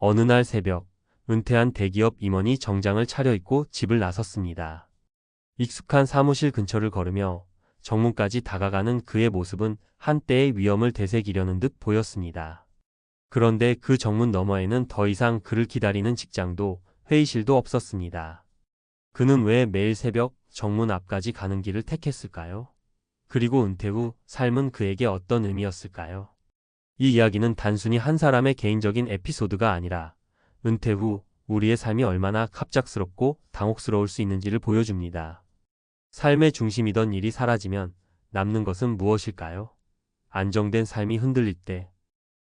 어느 날 새벽, 은퇴한 대기업 임원이 정장을 차려입고 집을 나섰습니다. 익숙한 사무실 근처를 걸으며 정문까지 다가가는 그의 모습은 한때의 위험을 되새기려는 듯 보였습니다. 그런데 그 정문 너머에는 더 이상 그를 기다리는 직장도 회의실도 없었습니다. 그는 왜 매일 새벽 정문 앞까지 가는 길을 택했을까요? 그리고 은퇴 후 삶은 그에게 어떤 의미였을까요? 이 이야기는 단순히 한 사람의 개인적인 에피소드가 아니라 은퇴 후 우리의 삶이 얼마나 갑작스럽고 당혹스러울 수 있는지를 보여줍니다. 삶의 중심이던 일이 사라지면 남는 것은 무엇일까요? 안정된 삶이 흔들릴 때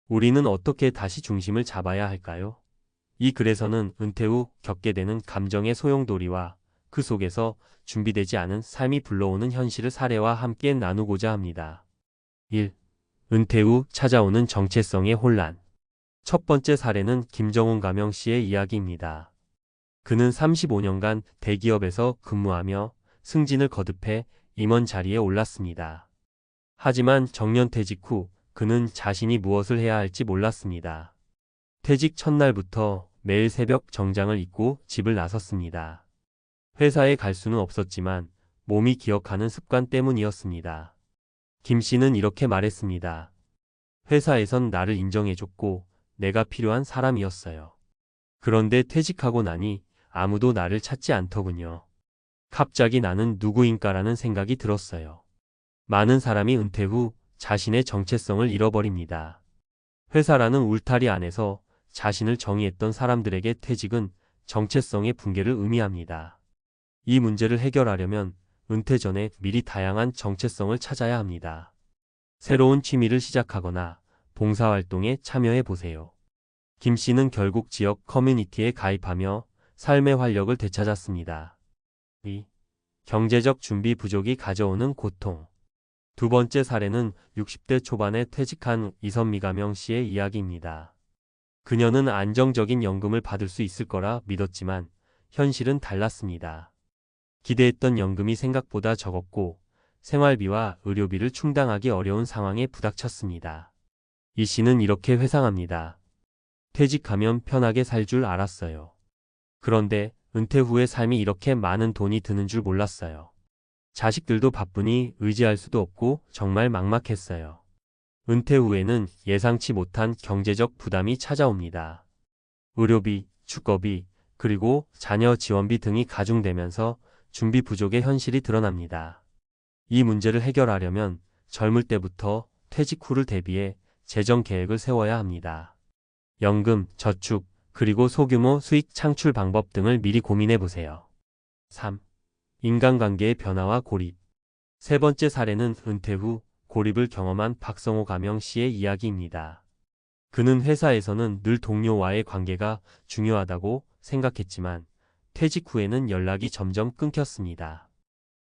우리는 어떻게 다시 중심을 잡아야 할까요? 이 글에서는 은퇴 후 겪게 되는 감정의 소용돌이와 그 속에서 준비되지 않은 삶이 불러오는 현실을 사례와 함께 나누고자 합니다. 1. 은퇴 후 찾아오는 정체성의 혼란. 첫 번째 사례는 김정훈 가명 씨의 이야기입니다. 그는 35년간 대기업에서 근무하며 승진을 거듭해 임원 자리에 올랐습니다. 하지만 정년퇴직 후 그는 자신이 무엇을 해야 할지 몰랐습니다. 퇴직 첫날부터 매일 새벽 정장을 입고 집을 나섰습니다. 회사에 갈 수는 없었지만 몸이 기억하는 습관 때문이었습니다. 김 씨는 이렇게 말했습니다. 회사에선 나를 인정해줬고 내가 필요한 사람이었어요. 그런데 퇴직하고 나니 아무도 나를 찾지 않더군요. 갑자기 나는 누구인가라는 생각이 들었어요. 많은 사람이 은퇴 후 자신의 정체성을 잃어버립니다. 회사라는 울타리 안에서 자신을 정의했던 사람들에게 퇴직은 정체성의 붕괴를 의미합니다. 이 문제를 해결하려면 은퇴 전에 미리 다양한 정체성을 찾아야 합니다. 새로운 취미를 시작하거나 봉사활동에 참여해 보세요. 김 씨는 결국 지역 커뮤니티에 가입하며 삶의 활력을 되찾았습니다. 2. 경제적 준비 부족이 가져오는 고통. 두 번째 사례는 60대 초반에 퇴직한 이선미 가명 씨의 이야기입니다. 그녀는 안정적인 연금을 받을 수 있을 거라 믿었지만 현실은 달랐습니다. 기대했던 연금이 생각보다 적었고 생활비와 의료비를 충당하기 어려운 상황에 부닥쳤습니다. 이 씨는 이렇게 회상합니다. 퇴직하면 편하게 살 줄 알았어요. 그런데 은퇴 후의 삶이 이렇게 많은 돈이 드는 줄 몰랐어요. 자식들도 바쁘니 의지할 수도 없고 정말 막막했어요. 은퇴 후에는 예상치 못한 경제적 부담이 찾아옵니다. 의료비, 주거비, 그리고 자녀 지원비 등이 가중되면서 준비 부족의 현실이 드러납니다. 이 문제를 해결하려면 젊을 때부터 퇴직 후를 대비해 재정 계획을 세워야 합니다. 연금, 저축, 그리고 소규모 수익 창출 방법 등을 미리 고민해 보세요. 3. 인간관계의 변화와 고립. 세 번째 사례는 은퇴 후 고립을 경험한 박성호 가명 씨의 이야기입니다. 그는 회사에서는 늘 동료와의 관계가 중요하다고 생각했지만 퇴직 후에는 연락이 점점 끊겼습니다.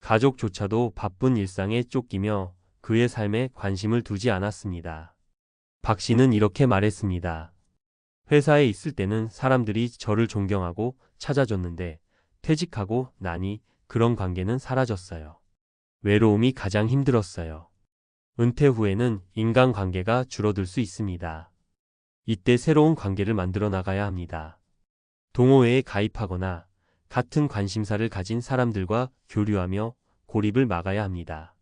가족조차도 바쁜 일상에 쫓기며 그의 삶에 관심을 두지 않았습니다. 박 씨는 이렇게 말했습니다. 회사에 있을 때는 사람들이 저를 존경하고 찾아줬는데 퇴직하고 나니 그런 관계는 사라졌어요. 외로움이 가장 힘들었어요. 은퇴 후에는 인간관계가 줄어들 수 있습니다. 이때 새로운 관계를 만들어 나가야 합니다. 동호회에 가입하거나 같은 관심사를 가진 사람들과 교류하며 고립을 막아야 합니다.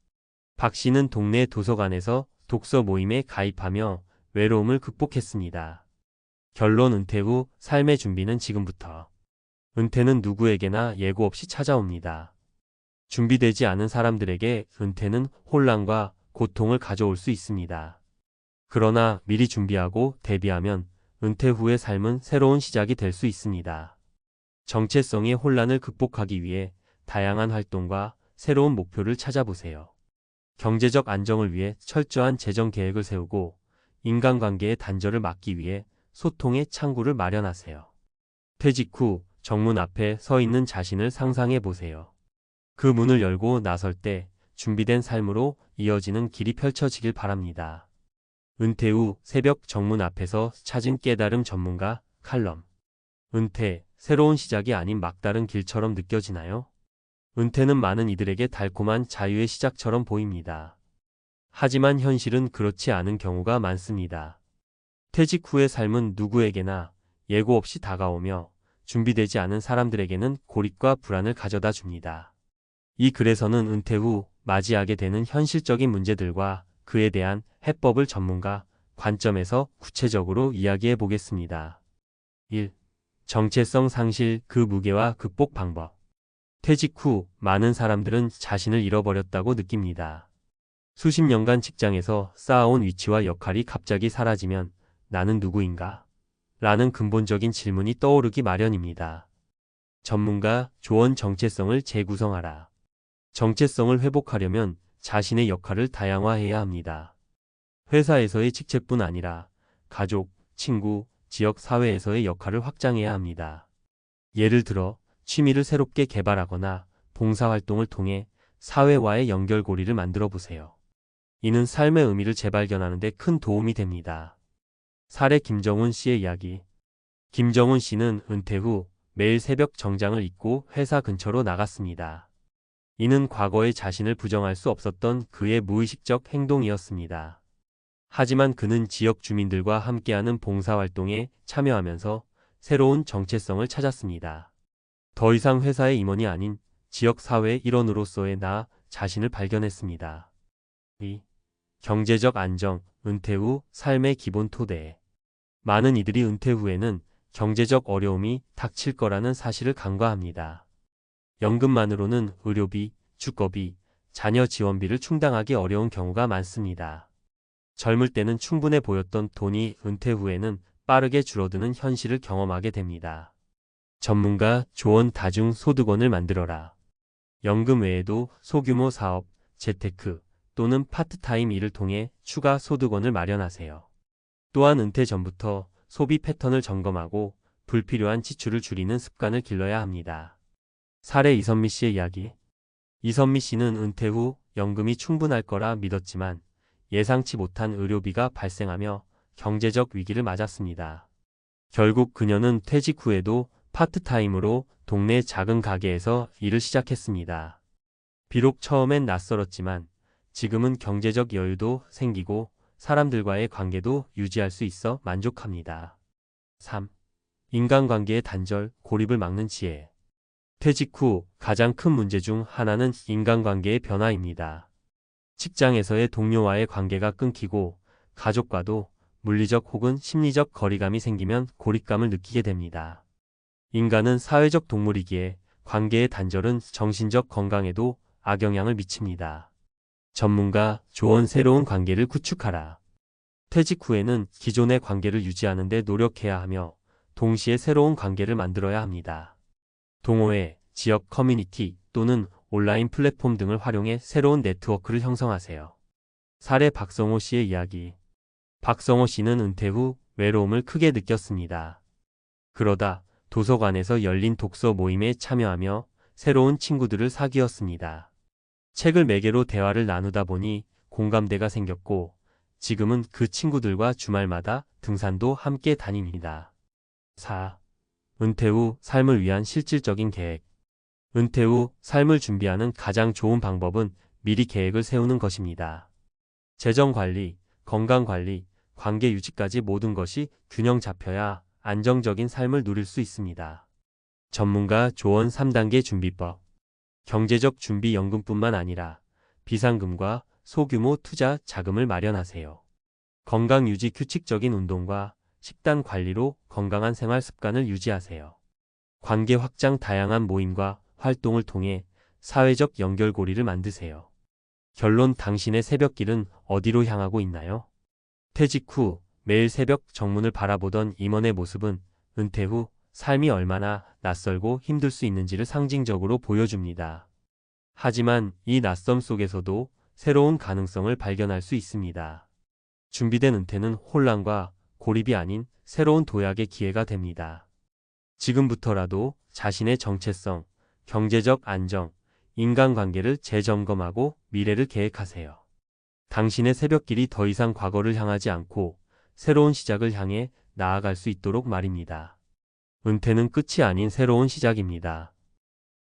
박 씨는 동네 도서관에서 독서 모임에 가입하며 외로움을 극복했습니다. 결론 은퇴 후 삶의 준비는 지금부터. 은퇴는 누구에게나 예고 없이 찾아옵니다. 준비되지 않은 사람들에게 은퇴는 혼란과 고통을 가져올 수 있습니다. 그러나 미리 준비하고 대비하면 은퇴 후의 삶은 새로운 시작이 될 수 있습니다. 정체성의 혼란을 극복하기 위해 다양한 활동과 새로운 목표를 찾아보세요. 경제적 안정을 위해 철저한 재정 계획을 세우고 인간관계의 단절을 막기 위해 소통의 창구를 마련하세요. 퇴직 후 정문 앞에 서 있는 자신을 상상해 보세요. 그 문을 열고 나설 때 준비된 삶으로 이어지는 길이 펼쳐지길 바랍니다. 은퇴 후 새벽 정문 앞에서 찾은 깨달음 전문가 칼럼. 은퇴, 새로운 시작이 아닌 막다른 길처럼 느껴지나요? 은퇴는 많은 이들에게 달콤한 자유의 시작처럼 보입니다. 하지만 현실은 그렇지 않은 경우가 많습니다. 퇴직 후의 삶은 누구에게나 예고 없이 다가오며 준비되지 않은 사람들에게는 고립과 불안을 가져다 줍니다. 이 글에서는 은퇴 후 맞이하게 되는 현실적인 문제들과 그에 대한 해법을 전문가 관점에서 구체적으로 이야기해 보겠습니다. 1. 정체성 상실 그 무게와 극복 방법. 퇴직 후 많은 사람들은 자신을 잃어버렸다고 느낍니다. 수십 년간 직장에서 쌓아온 위치와 역할이 갑자기 사라지면 나는 누구인가? 라는 근본적인 질문이 떠오르기 마련입니다. 전문가 조언 정체성을 재구성하라. 정체성을 회복하려면 자신의 역할을 다양화해야 합니다. 회사에서의 직책뿐 아니라 가족, 친구, 지역 사회에서의 역할을 확장해야 합니다. 예를 들어 취미를 새롭게 개발하거나 봉사활동을 통해 사회와의 연결고리를 만들어 보세요. 이는 삶의 의미를 재발견하는 데 큰 도움이 됩니다. 사례 김정훈 씨의 이야기. 김정훈 씨는 은퇴 후 매일 새벽 정장을 입고 회사 근처로 나갔습니다. 이는 과거의 자신을 부정할 수 없었던 그의 무의식적 행동이었습니다. 하지만 그는 지역 주민들과 함께하는 봉사활동에 참여하면서 새로운 정체성을 찾았습니다. 더 이상 회사의 임원이 아닌 지역 사회의 일원으로서의 나 자신을 발견했습니다. 2. 경제적 안정, 은퇴 후 삶의 기본 토대. 많은 이들이 은퇴 후에는 경제적 어려움이 닥칠 거라는 사실을 간과합니다. 연금만으로는 의료비, 주거비, 자녀 지원비를 충당하기 어려운 경우가 많습니다. 젊을 때는 충분해 보였던 돈이 은퇴 후에는 빠르게 줄어드는 현실을 경험하게 됩니다. 전문가 조언 다중소득원을 만들어라. 연금 외에도 소규모 사업, 재테크 또는 파트타임 일을 통해 추가 소득원을 마련하세요. 또한 은퇴 전부터 소비 패턴을 점검하고 불필요한 지출을 줄이는 습관을 길러야 합니다. 사례 이선미 씨의 이야기. 이선미 씨는 은퇴 후 연금이 충분할 거라 믿었지만 예상치 못한 의료비가 발생하며 경제적 위기를 맞았습니다. 결국 그녀는 퇴직 후에도 파트타임으로 동네 작은 가게에서 일을 시작했습니다. 비록 처음엔 낯설었지만 지금은 경제적 여유도 생기고 사람들과의 관계도 유지할 수 있어 만족합니다. 3. 인간관계의 단절, 고립을 막는 지혜. 퇴직 후 가장 큰 문제 중 하나는 인간관계의 변화입니다. 직장에서의 동료와의 관계가 끊기고 가족과도 물리적 혹은 심리적 거리감이 생기면 고립감을 느끼게 됩니다. 인간은 사회적 동물이기에 관계의 단절은 정신적 건강에도 악영향을 미칩니다. 전문가 조언 새로운 관계를 구축하라. 퇴직 후에는 기존의 관계를 유지하는 데 노력해야 하며 동시에 새로운 관계를 만들어야 합니다. 동호회, 지역 커뮤니티 또는 온라인 플랫폼 등을 활용해 새로운 네트워크를 형성하세요. 사례 박성호 씨의 이야기. 박성호 씨는 은퇴 후 외로움을 크게 느꼈습니다. 그러다 도서관에서 열린 독서 모임에 참여하며 새로운 친구들을 사귀었습니다. 책을 매개로 대화를 나누다 보니 공감대가 생겼고 지금은 그 친구들과 주말마다 등산도 함께 다닙니다. 4. 은퇴 후 삶을 위한 실질적인 계획. 은퇴 후 삶을 준비하는 가장 좋은 방법은 미리 계획을 세우는 것입니다. 재정 관리, 건강 관리, 관계 유지까지 모든 것이 균형 잡혀야 안정적인 삶을 누릴 수 있습니다. 전문가 조언 3단계 준비법. 경제적 준비 연금뿐만 아니라 비상금과 소규모 투자 자금을 마련하세요. 건강 유지 규칙적인 운동과 식단 관리로 건강한 생활 습관을 유지하세요. 관계 확장 다양한 모임과 활동을 통해 사회적 연결고리를 만드세요. 결론 당신의 새벽길은 어디로 향하고 있나요? 퇴직 후 매일 새벽 정문을 바라보던 임원의 모습은 은퇴 후 삶이 얼마나 낯설고 힘들 수 있는지를 상징적으로 보여줍니다. 하지만 이 낯섦 속에서도 새로운 가능성을 발견할 수 있습니다. 준비된 은퇴는 혼란과 고립이 아닌 새로운 도약의 기회가 됩니다. 지금부터라도 자신의 정체성, 경제적 안정, 인간관계를 재점검하고 미래를 계획하세요. 당신의 새벽길이 더 이상 과거를 향하지 않고 새로운 시작을 향해 나아갈 수 있도록 말입니다. 은퇴는 끝이 아닌 새로운 시작입니다.